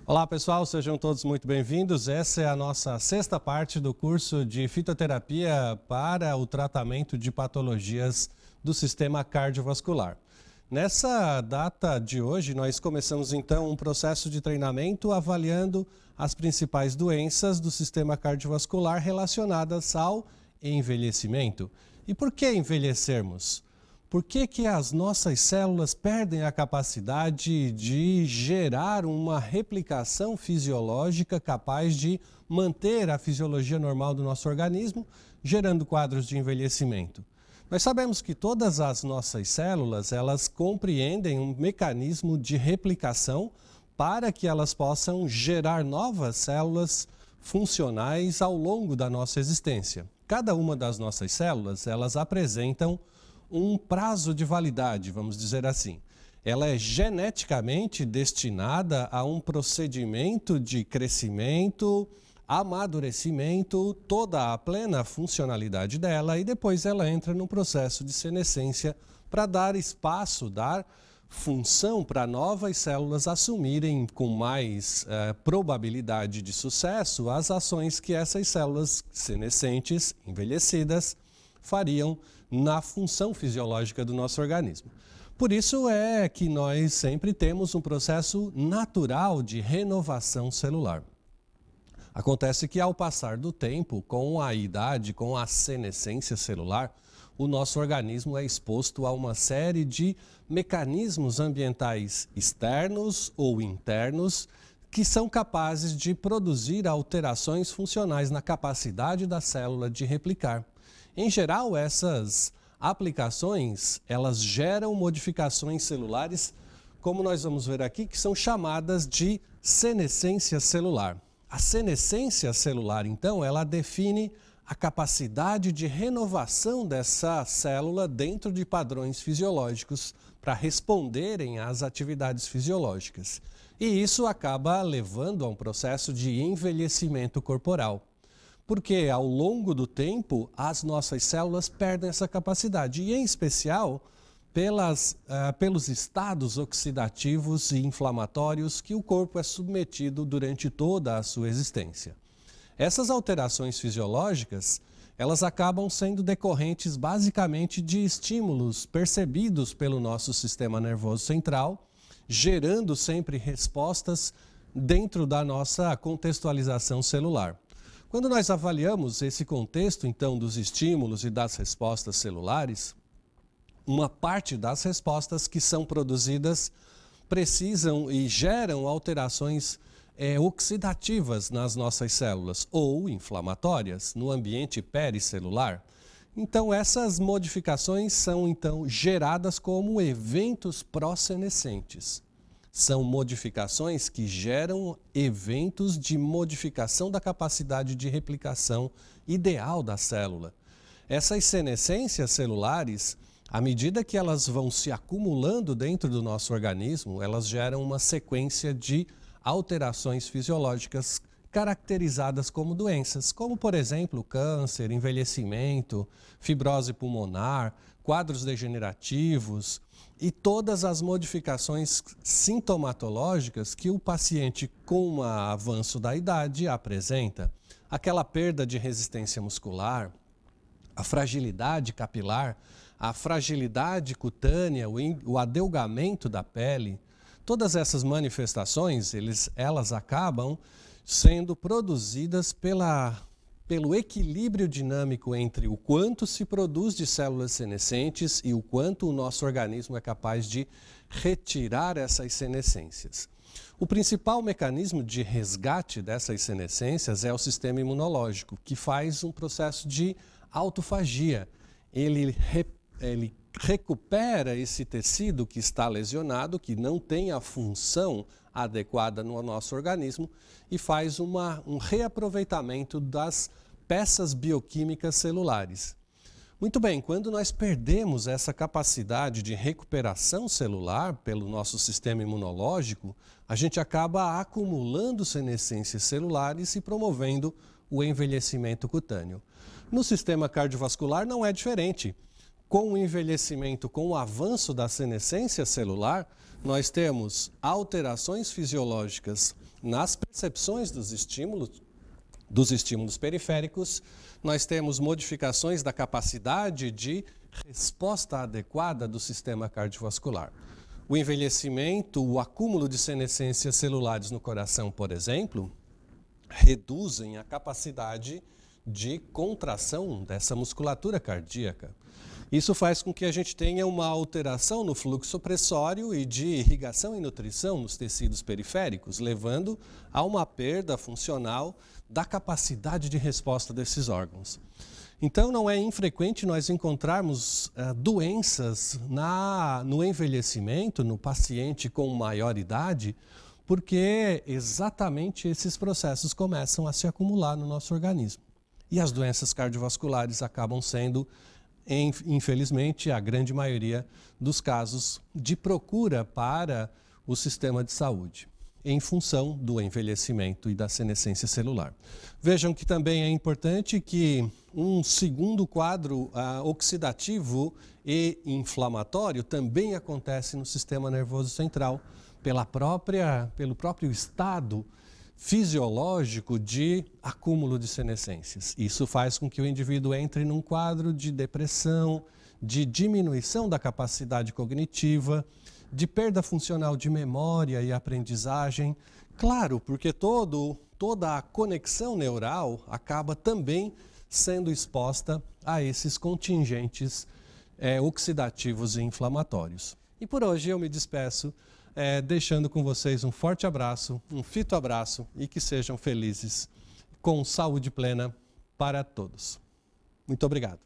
Olá pessoal, sejam todos muito bem-vindos. Essa é a nossa sexta parte do curso de fitoterapia para o tratamento de patologias do sistema cardiovascular. Nessa data de hoje, nós começamos então um processo de treinamento avaliando as principais doenças do sistema cardiovascular relacionadas ao envelhecimento. E por que envelhecermos? Por que as nossas células perdem a capacidade de gerar uma replicação fisiológica capaz de manter a fisiologia normal do nosso organismo, gerando quadros de envelhecimento? Nós sabemos que todas as nossas células, elas compreendem um mecanismo de replicação para que elas possam gerar novas células funcionais ao longo da nossa existência. Cada uma das nossas células, elas apresentam um prazo de validade, vamos dizer assim. Ela é geneticamente destinada a um procedimento de crescimento, amadurecimento, toda a plena funcionalidade dela, e depois ela entra no processo de senescência para dar espaço, dar função para novas células assumirem com mais probabilidade de sucesso as ações que essas células senescentes, envelhecidas, fariam na função fisiológica do nosso organismo. Por isso é que nós sempre temos um processo natural de renovação celular. Acontece que ao passar do tempo, com a idade, com a senescência celular, o nosso organismo é exposto a uma série de mecanismos ambientais externos ou internos que são capazes de produzir alterações funcionais na capacidade da célula de replicar. Em geral, essas aplicações, elas geram modificações celulares, como nós vamos ver aqui, que são chamadas de senescência celular. A senescência celular, então, ela define a capacidade de renovação dessa célula dentro de padrões fisiológicos para responderem às atividades fisiológicas. E isso acaba levando a um processo de envelhecimento corporal. Porque ao longo do tempo as nossas células perdem essa capacidade, e em especial pelos estados oxidativos e inflamatórios que o corpo é submetido durante toda a sua existência. Essas alterações fisiológicas, elas acabam sendo decorrentes basicamente de estímulos percebidos pelo nosso sistema nervoso central, gerando sempre respostas dentro da nossa contextualização celular. Quando nós avaliamos esse contexto, então, dos estímulos e das respostas celulares, uma parte das respostas que são produzidas precisam e geram alterações oxidativas nas nossas células ou inflamatórias no ambiente pericelular. Então, essas modificações são, então, geradas como eventos pró-senescentes. São modificações que geram eventos de modificação da capacidade de replicação ideal da célula. Essas senescências celulares, à medida que elas vão se acumulando dentro do nosso organismo, elas geram uma sequência de alterações fisiológicas caracterizadas como doenças, como, por exemplo, câncer, envelhecimento, fibrose pulmonar, quadros degenerativos e todas as modificações sintomatológicas que o paciente com o avanço da idade apresenta. Aquela perda de resistência muscular, a fragilidade capilar, a fragilidade cutânea, o adelgamento da pele, todas essas manifestações, elas acabam sendo produzidas pelo equilíbrio dinâmico entre o quanto se produz de células senescentes e o quanto o nosso organismo é capaz de retirar essas senescências. O principal mecanismo de resgate dessas senescências é o sistema imunológico, que faz um processo de autofagia. Ele recupera esse tecido que está lesionado, que não tem a função adequada no nosso organismo, e faz um reaproveitamento das peças bioquímicas celulares. Muito bem, quando nós perdemos essa capacidade de recuperação celular pelo nosso sistema imunológico, a gente acaba acumulando senescências celulares e promovendo o envelhecimento cutâneo. No sistema cardiovascular não é diferente. com o envelhecimento, com o avanço da senescência celular, nós temos alterações fisiológicas nas percepções dos estímulos periféricos, nós temos modificações da capacidade de resposta adequada do sistema cardiovascular. O envelhecimento, o acúmulo de senescências celulares no coração, por exemplo, reduzem a capacidade de contração dessa musculatura cardíaca. Isso faz com que a gente tenha uma alteração no fluxo pressório e de irrigação e nutrição nos tecidos periféricos, levando a uma perda funcional da capacidade de resposta desses órgãos. Então, não é infrequente nós encontrarmos doenças no envelhecimento, no paciente com maior idade, porque exatamente esses processos começam a se acumular no nosso organismo. E as doenças cardiovasculares acabam sendo, infelizmente, a grande maioria dos casos de procura para o sistema de saúde, em função do envelhecimento e da senescência celular. Vejam que também é importante que um segundo quadro oxidativo e inflamatório também acontece no sistema nervoso central, pelo próprio estado fisiológico de acúmulo de senescências. Isso faz com que o indivíduo entre num quadro de depressão, de diminuição da capacidade cognitiva, de perda funcional de memória e aprendizagem. Claro, porque toda a conexão neural acaba também sendo exposta a esses contingentes oxidativos e inflamatórios. E por hoje eu me despeço, deixando com vocês um forte abraço, um fitoabraço e que sejam felizes com saúde plena para todos. Muito obrigado.